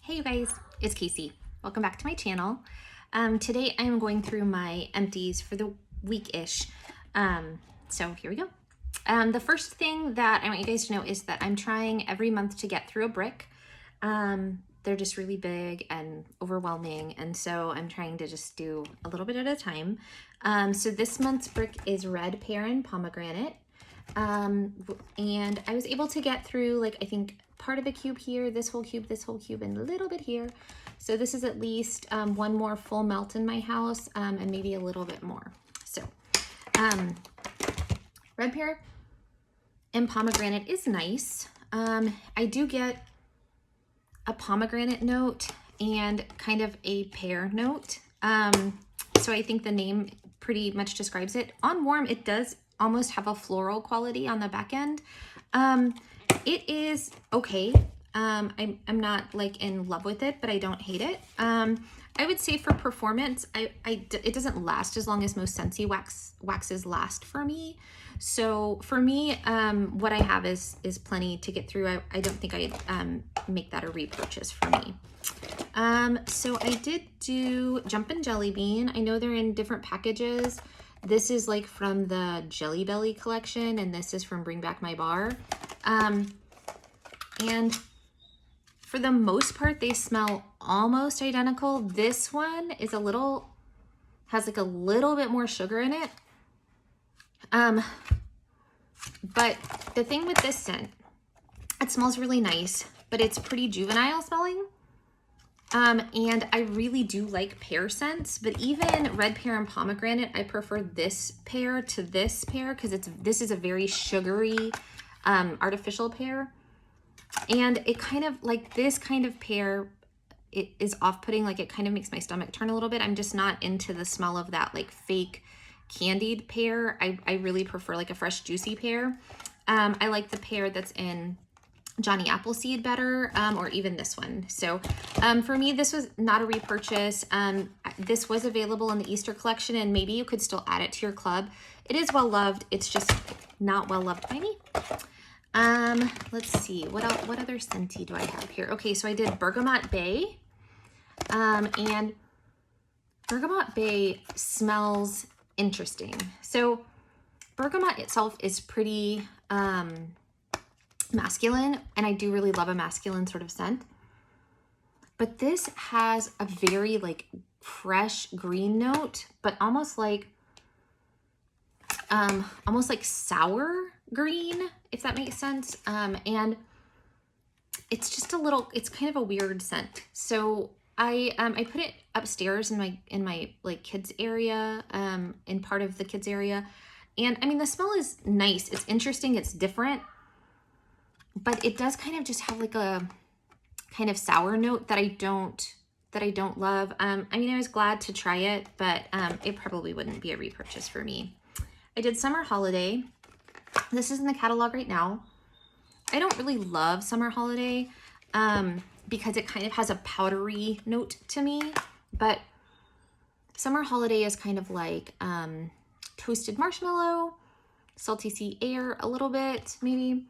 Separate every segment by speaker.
Speaker 1: Hey you guys, it's Casey. Welcome back to my channel. Today I'm going through my empties for the week-ish. So here we go. The first thing that I want you guys to know is that I'm trying every month to get through a brick. They're just really big and overwhelming, and so I'm trying to just do a little bit at a time. So this month's brick is red pear and pomegranate. And I was able to get through, like, I think part of a cube here, this whole cube, and a little bit here. So this is at least one more full melt in my house, and maybe a little bit more. So red pear and pomegranate is nice. I do get a pomegranate note and kind of a pear note. So I think the name pretty much describes it. On warm, it does almost have a floral quality on the back end. It is okay. I'm not like in love with it, but I don't hate it. I would say for performance, it doesn't last as long as most Scentsy waxes last for me. So for me, what I have is plenty to get through. I don't think I'd make that a repurchase for me. So I did do Jumpin' Jelly Bean. I know they're in different packages. This is like from the Jelly Belly collection, and this is from Bring Back My Bar. And for the most part, they smell almost identical. This one is has like a little bit more sugar in it. But the thing with this scent, it smells really nice, but it's pretty juvenile smelling. And I really do like pear scents, but even red pear and pomegranate, I prefer this pear to this pear because this is a very sugary, artificial pear. And it kind of like this kind of pear, it is off-putting. Like it kind of makes my stomach turn a little bit. I'm just not into the smell of that like fake candied pear. I really prefer like a fresh juicy pear. I like the pear that's in Johnny Appleseed better, or even this one. So for me, this was not a repurchase. This was available in the Easter collection, and maybe you could still add it to your club. It is well loved. It's just not well loved by me. Let's see, what other Scentsy do I have here? Okay, so I did Bergamot Bay, and Bergamot Bay smells interesting. So Bergamot itself is pretty masculine, and I do really love a masculine sort of scent. But this has a very like fresh green note, but almost like sour green, if that makes sense. And it's just it's kind of a weird scent. So I put it upstairs in my like kids area, in part of the kids area. And I mean, the smell is nice. It's interesting. It's different. But it does kind of just have like a kind of sour note that I don't love. I mean, I was glad to try it, but it probably wouldn't be a repurchase for me. I did Summer Holiday. This is in the catalog right now. I don't really love Summer Holiday because it kind of has a powdery note to me, but Summer Holiday is kind of like toasted marshmallow, salty sea air a little bit, maybe.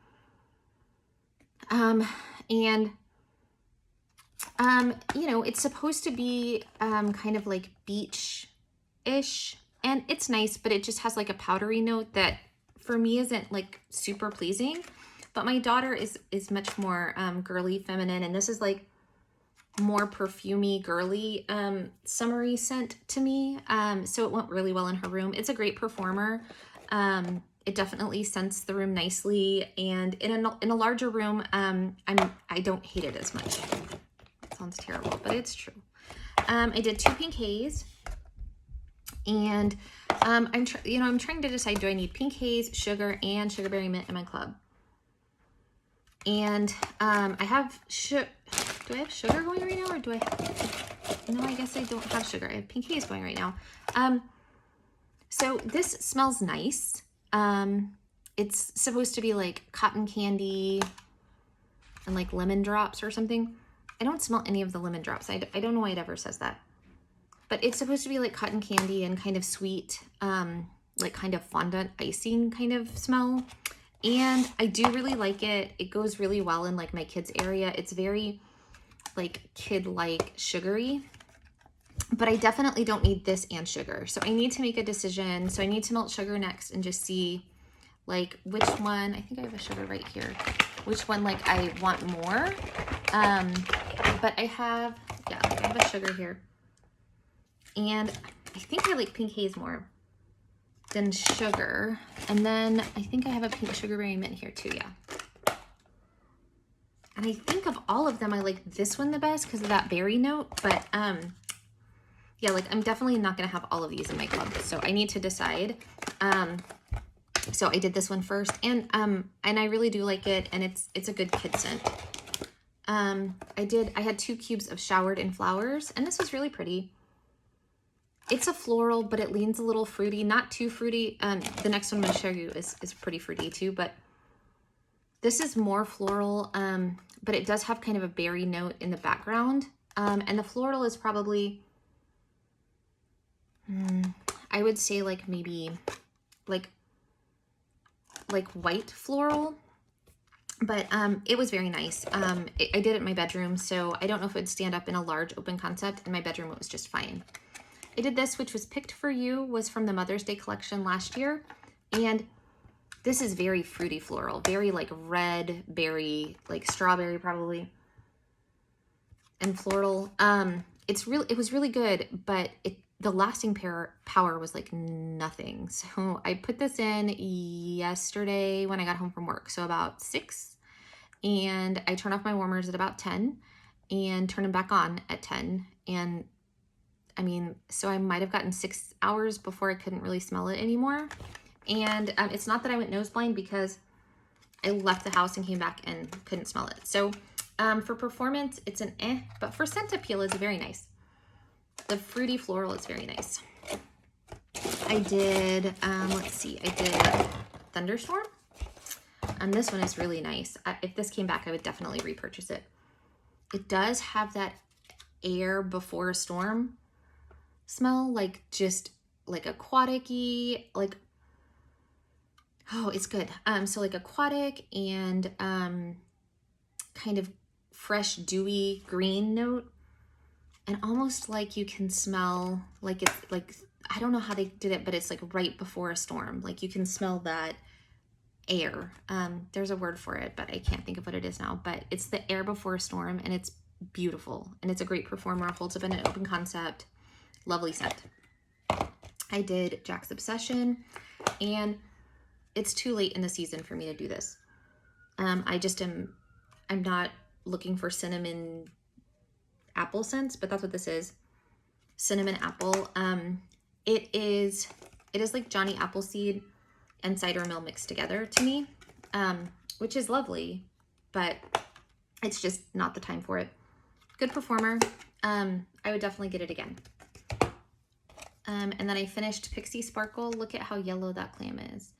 Speaker 1: You know, it's supposed to be kind of like beach-ish, and it's nice, but it just has like a powdery note that for me isn't like super pleasing. But my daughter is much more girly, feminine, and this is like more perfumey, girly, summery scent to me. So it went really well in her room. It's a great performer. It definitely scents the room nicely, and in a larger room, I don't hate it as much. It sounds terrible, but it's true. I did 2 Pink Haze, and I'm trying to decide, do I need Pink Haze, sugar, and Sugarberry Mint in my club? And I have do I have sugar going right now, or do I have, no, I guess I don't have sugar. I have Pink Haze going right now. So this smells nice. It's supposed to be like cotton candy and like lemon drops or something. I don't smell any of the lemon drops. I don't know why it ever says that. But it's supposed to be like cotton candy and kind of sweet, like kind of fondant icing kind of smell. And I do really like it. It goes really well in like my kids area. It's very like kid-like sugary, but I definitely don't need this and sugar. So I need to make a decision. So I need to melt sugar next and just see like which one, I think I have a sugar right here, which one like I want more. But I have, yeah, I have a sugar here. And I think I like pink haze more than sugar. And then I think I have a pink sugarberry mint here too, yeah. And I think of all of them, I like this one the best because of that berry note. But yeah, like I'm definitely not gonna have all of these in my club. So I need to decide. So I did this one first, and I really do like it, and it's a good kid scent. I had 2 cubes of Showered in Flowers, and this was really pretty. It's a floral, but it leans a little fruity, not too fruity. The next one I'm gonna show you is pretty fruity too, but this is more floral, but it does have kind of a berry note in the background. And the floral is probably, I would say like maybe like white floral, but it was very nice. I did it in my bedroom, so I don't know if it would stand up in a large open concept. In my bedroom, it was just fine. I did this, which was Picked for You, was from the Mother's Day collection last year. And this is very fruity floral, very like red berry, like strawberry probably, and floral. It was really good, but the lasting power was like nothing. So I put this in yesterday when I got home from work, so about 6, and I turned off my warmers at about 10 and turned them back on at 10. And I mean, so I might have gotten 6 hours before I couldn't really smell it anymore. And it's not that I went nose blind, because I left the house and came back and couldn't smell it. So for performance, it's an but for scent appeal, it's very nice. The fruity floral is very nice. I did, let's see, I did Thunderstorm. This one is really nice. If this came back, I would definitely repurchase it. It does have that air before a storm smell, like just like aquatic-y, like, oh, it's good. So like aquatic and kind of fresh, dewy green note. And almost like you can smell, like it's like, I don't know how they did it, but it's like right before a storm. Like you can smell that air. There's a word for it, but I can't think of what it is now. But it's the air before a storm, and it's beautiful. And it's a great performer, holds up in an open concept. Lovely scent. I did Jack's Obsession, and it's too late in the season for me to do this. I'm not looking for cinnamon apple scents, but that's what this is. Cinnamon apple. It is like Johnny Appleseed and cider mill mixed together to me, which is lovely, but it's just not the time for it. Good performer. I would definitely get it again. And then I finished Pixie Sparkle. Look at how yellow that clam is.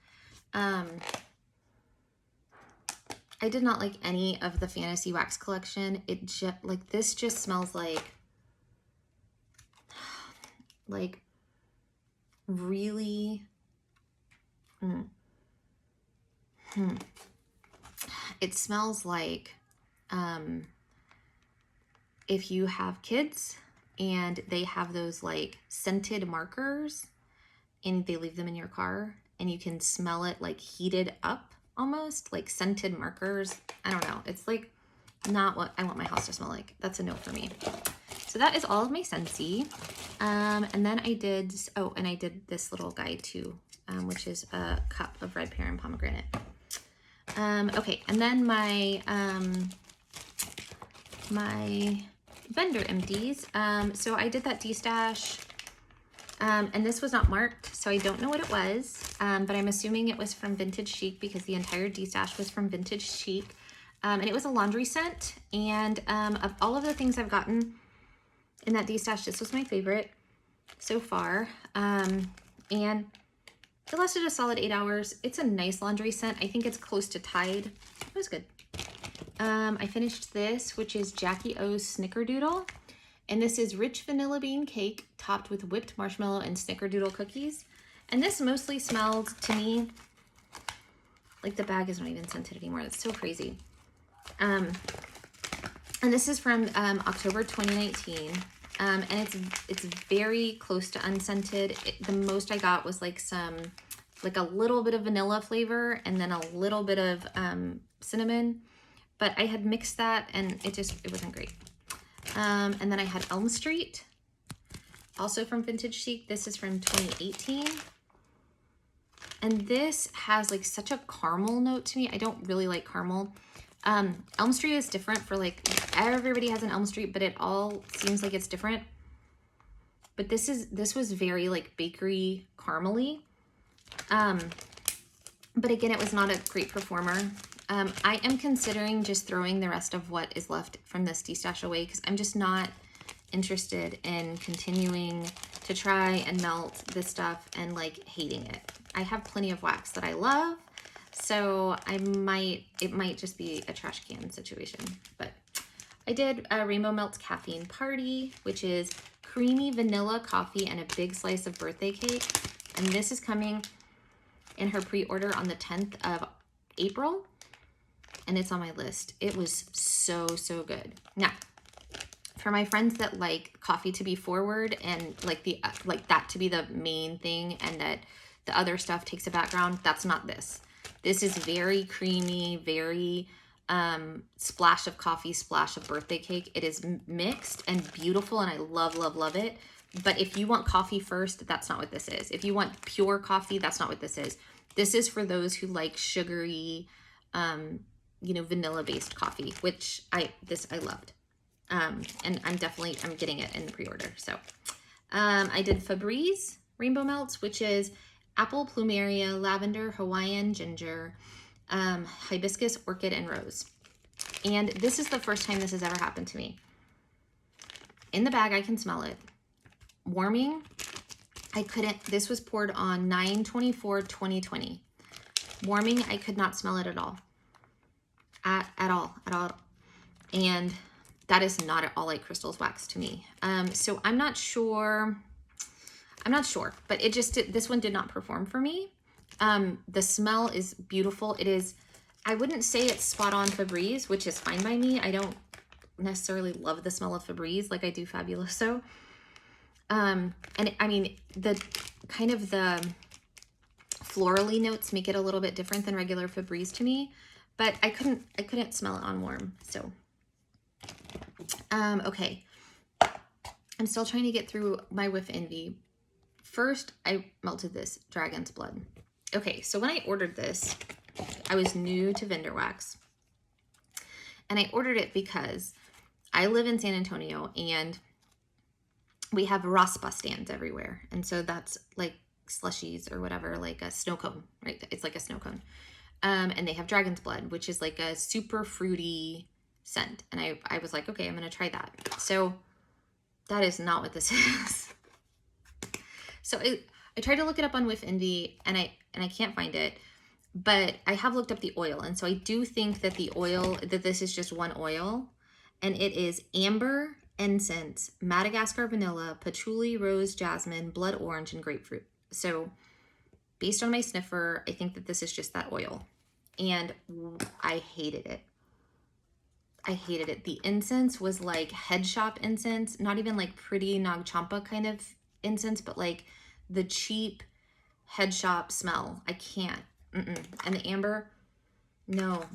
Speaker 1: I did not like any of the Fantasy Wax collection. It just, like, this just smells like really, it smells like, if you have kids and they have those like scented markers and they leave them in your car and you can smell it like heated up, almost like scented markers. I don't know. It's like not what I want my house to smell like. That's a no for me. So that is all of my Scentsy. And then I did, oh, and I did this little guy too, which is a cup of red pear and pomegranate. Okay, and then my my vendor empties. So I did that D-stash, and this was not marked, so I don't know what it was, but I'm assuming it was from Vintage Chic because the entire D-stash was from Vintage Chic. And it was a laundry scent, and of all of the things I've gotten in that D-stash, this was my favorite so far. And it lasted a solid 8 hours. It's a nice laundry scent. I think it's close to Tide. It was good. I finished this, which is Jackie O's Snickerdoodle. And this is rich vanilla bean cake topped with whipped marshmallow and snickerdoodle cookies. And this mostly smelled to me like the bag is not even scented anymore. That's so crazy. And this is from October 2019. And it's very close to unscented. The most I got was like a little bit of vanilla flavor and then a little bit of cinnamon. But I had mixed that and it wasn't great. And then I had Elm Street, also from Vintage Chic. This is from 2018. And this has like such a caramel note to me. I don't really like caramel. Elm Street is different for like, everybody has an Elm Street, but it all seems like it's different. But this was very like bakery caramely. But again, it was not a great performer. I am considering just throwing the rest of what is left from this destash away because I'm just not interested in continuing to try and melt this stuff and like hating it. I have plenty of wax that I love. So it might just be a trash can situation, but I did a Rainbow Melts Caffeine Party, which is creamy vanilla coffee and a big slice of birthday cake. And this is coming in her pre-order on the 10th of April. And it's on my list. It was so, so good. Now, for my friends that like coffee to be forward and like that to be the main thing and that the other stuff takes a background, that's not this. This is very creamy, very splash of coffee, splash of birthday cake. It is mixed and beautiful and I love, love, love it. But if you want coffee first, that's not what this is. If you want pure coffee, that's not what this is. This is for those who like sugary, vanilla-based coffee, which I loved. And I'm getting it in the pre-order. So I did Febreze Rainbow Melts, which is apple, plumeria, lavender, Hawaiian ginger, hibiscus, orchid, and rose. And this is the first time this has ever happened to me. In the bag, I can smell it. Warming, I couldn't. This was poured on 9/24/2020. Warming, I could not smell it at all. At all. And that is not at all like Crystal's wax to me. So I'm not sure, but this one did not perform for me. The smell is beautiful. It is, I wouldn't say it's spot on Febreze, which is fine by me. I don't necessarily love the smell of Febreze like I do Fabuloso. And I mean, the kind of the florally notes make it a little bit different than regular Febreze to me, but I couldn't smell it on warm. So, okay. I'm still trying to get through my Whiff Envy. First, I melted this Dragon's Blood. Okay, so when I ordered this, I was new to vendor wax. And I ordered it because I live in San Antonio and we have raspa stands everywhere. And so that's like slushies or whatever, like a snow cone, right? It's like a snow cone. And they have Dragon's Blood, which is like a super fruity scent. And I was like, okay, I'm going to try that. So that is not what this is. So I tried to look it up on Whiff Envy and I can't find it, but I have looked up the oil. And so I do think that that this is just one oil, and it is amber, incense, Madagascar vanilla, patchouli, rose, jasmine, blood orange, and grapefruit. So based on my sniffer, I think that this is just that oil. And I hated it. The incense was like head shop incense, not even like pretty Nag Champa kind of incense, but like the cheap head shop smell. I can't. And the amber, no.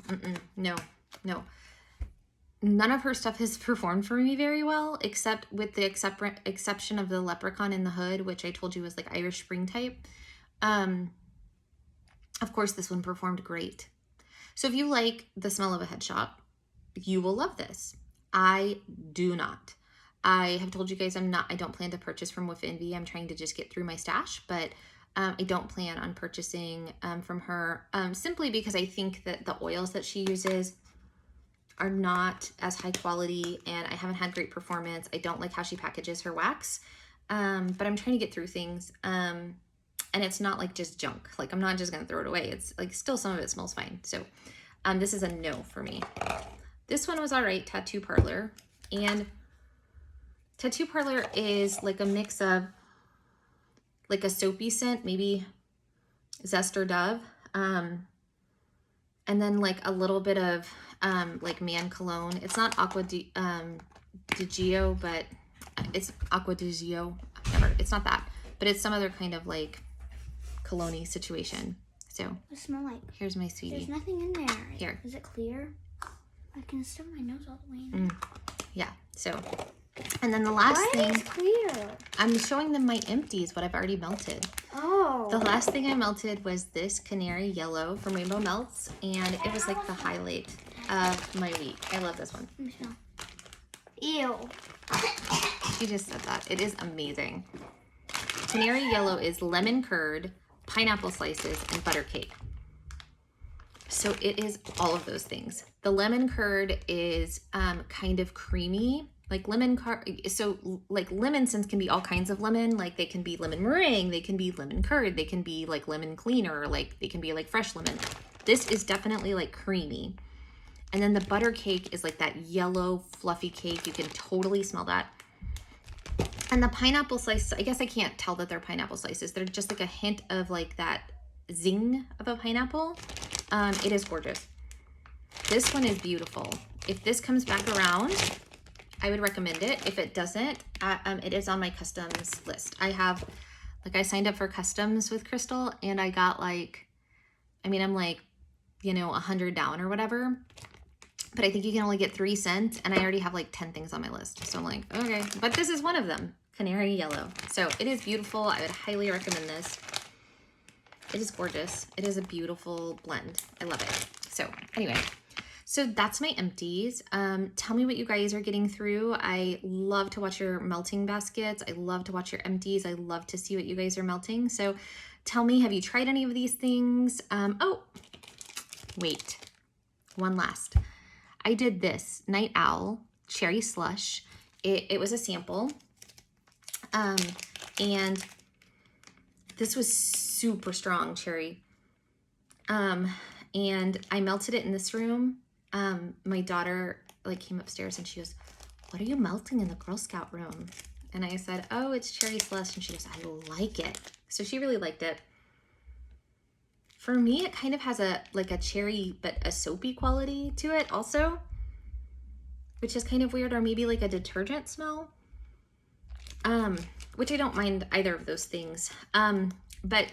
Speaker 1: None of her stuff has performed for me very well, except with the exception of the Leprechaun in the Hood, which I told you was like Irish Spring type. Of course, this one performed great. So if you like the smell of a head shop, you will love this. I do not. I have told you guys I don't plan to purchase from Whiff Envy. I'm trying to just get through my stash, but I don't plan on purchasing from her simply because I think that the oils that she uses are not as high quality and I haven't had great performance. I don't like how she packages her wax, but I'm trying to get through things. And it's not like just junk. Like I'm not just going to throw it away. It's like still some of it smells fine. So this is a no for me. This one was all right, Tattoo Parlor. And Tattoo Parlor is like a mix of like a soapy scent, maybe Zest or Dove. And then like a little bit of like Man Cologne. It's not Aqua di Gio, but it's Aqua di Gio. Never. It's not that, but it's some other kind of like cologne situation. So
Speaker 2: it smells like.
Speaker 1: Here's my sweetie.
Speaker 2: There's nothing in there.
Speaker 1: Here.
Speaker 2: Is it clear? I can stick my nose all the way in.
Speaker 1: Yeah. So, and then the last thing.
Speaker 2: Why is it clear?
Speaker 1: I'm showing them my empties, what I've already melted.
Speaker 2: Oh.
Speaker 1: The last thing I melted was this canary yellow from Rainbow Melts, and it was like the highlight of my week. I love this one.
Speaker 2: Ew.
Speaker 1: She just said that. It is amazing. Canary yellow is lemon curd, pineapple slices, and butter cake. So it is all of those things. The lemon curd is kind of creamy, like lemon curd. So like lemon scents can be all kinds of lemon. Like they can be lemon meringue, they can be lemon curd, they can be like lemon cleaner, like they can be like fresh lemon. This is definitely like creamy. And then the butter cake is like that yellow fluffy cake. You can totally smell that. And the pineapple slices, I guess I can't tell that they're pineapple slices. They're just like a hint of like that zing of a pineapple. It is gorgeous. This one is beautiful. If this comes back around, I would recommend it. If it doesn't, it is on my customs list. I signed up for customs with Crystal, and I got like, I'm like, 100 down or whatever. But I think you can only get 3 scents, and I already have like 10 things on my list. So I'm like, okay, but this is one of them, canary yellow. So it is beautiful. I would highly recommend this. It is gorgeous. It is a beautiful blend. I love it. So anyway, so that's my empties. Tell me what you guys are getting through. I love to watch your melting baskets. I love to watch your empties. I love to see what you guys are melting. So tell me, have you tried any of these things? Oh, wait, one last. I did this Night Owl Cherry Slush. It was a sample. And this was super strong cherry. And I melted it in this room. My daughter came upstairs and she goes, "What are you melting in the Girl Scout room?" And I said, "Oh, it's cherry slush." And she goes, "I like it." So she really liked it. For me, it kind of has a cherry, but a soapy quality to it also, which is kind of weird, or maybe like a detergent smell, which I don't mind either of those things. But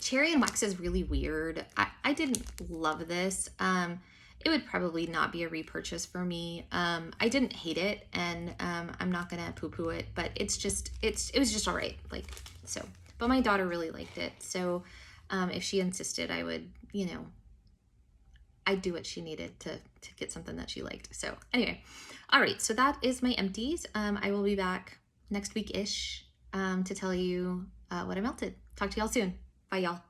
Speaker 1: cherry and wax is really weird. I didn't love this. It would probably not be a repurchase for me. I didn't hate it, and I'm not gonna poo-poo it, but it was just all right. But my daughter really liked it. So if she insisted, I would, I'd do what she needed to get something that she liked. So anyway, all right. So that is my empties. I will be back next week-ish to tell you what I melted. Talk to y'all soon. Bye, y'all.